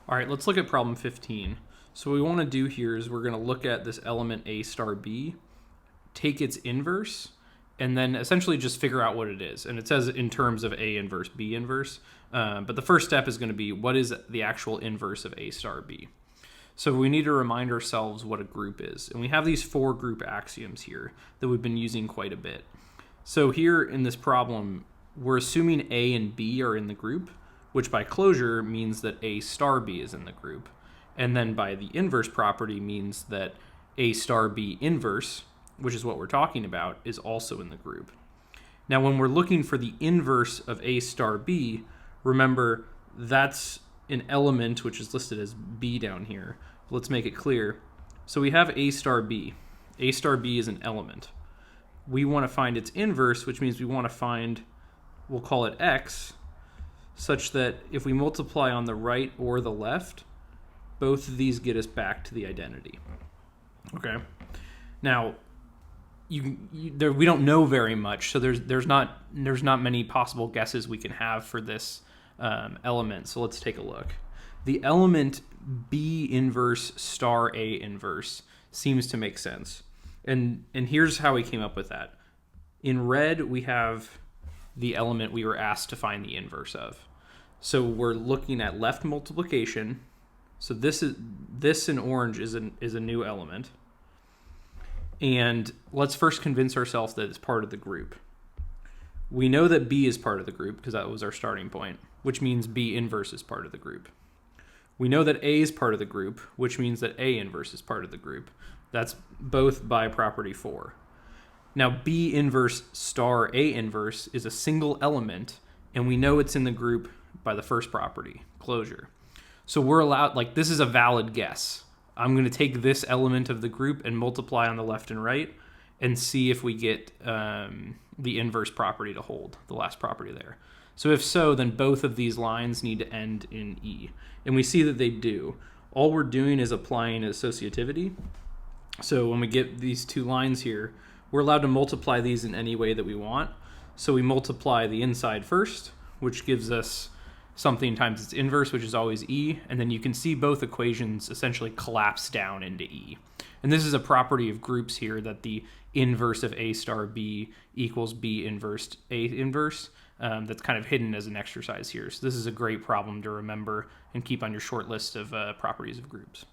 All right, let's look at problem 15. So what we want to do here is we're going to look at this element A star B, take its inverse, and then essentially just figure out what it is. And it says in terms of A inverse, B inverse. But the first step is going to be, what is the actual inverse of A star B? So we need to remind ourselves what a group is. And we have these 4 group axioms here that we've been using quite a bit. So here in this problem, we're assuming A and B are in the group, which by closure means that A star B is in the group. And then by the inverse property means that A star B inverse, which is what we're talking about, is also in the group. Now, when we're looking for the inverse of A star B, remember that's an element which is listed as B down here. Let's make it clear. So we have A star B. A star B is an element. We want to find its inverse, which means we want to find, we'll call it X, such that if we multiply on the right or the left, both of these get us back to the identity. Okay. Now, we don't know very much, so there's not many possible guesses we can have for this element. So let's take a look. The element B inverse star A inverse seems to make sense, and here's how we came up with that. In red, we have the element we were asked to find the inverse of. So we're looking at left multiplication. So this in orange is a new element. And let's first convince ourselves that it's part of the group. We know that B is part of the group because that was our starting point, which means B inverse is part of the group. We know that A is part of the group, which means that A inverse is part of the group. That's both by property 4. Now, B inverse star A inverse is a single element, and we know it's in the group by the first property, closure. So we're allowed, this is a valid guess. I'm going to take this element of the group and multiply on the left and right and see if we get the inverse property to hold, the last property there. So if so, then both of these lines need to end in E. And we see that they do. All we're doing is applying associativity. So when we get these 2 lines here, we're allowed to multiply these in any way that we want. So we multiply the inside first, which gives us something times its inverse, which is always E, and then you can see both equations essentially collapse down into E. And this is a property of groups here, that the inverse of A star B equals B inverse A inverse. That's kind of hidden as an exercise here. So this is a great problem to remember and keep on your short list of properties of groups.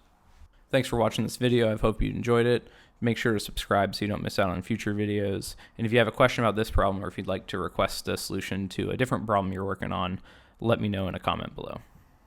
Thanks for watching this video. I hope you enjoyed it. Make sure to subscribe so you don't miss out on future videos. And if you have a question about this problem, or if you'd like to request a solution to a different problem you're working on, let me know in a comment below.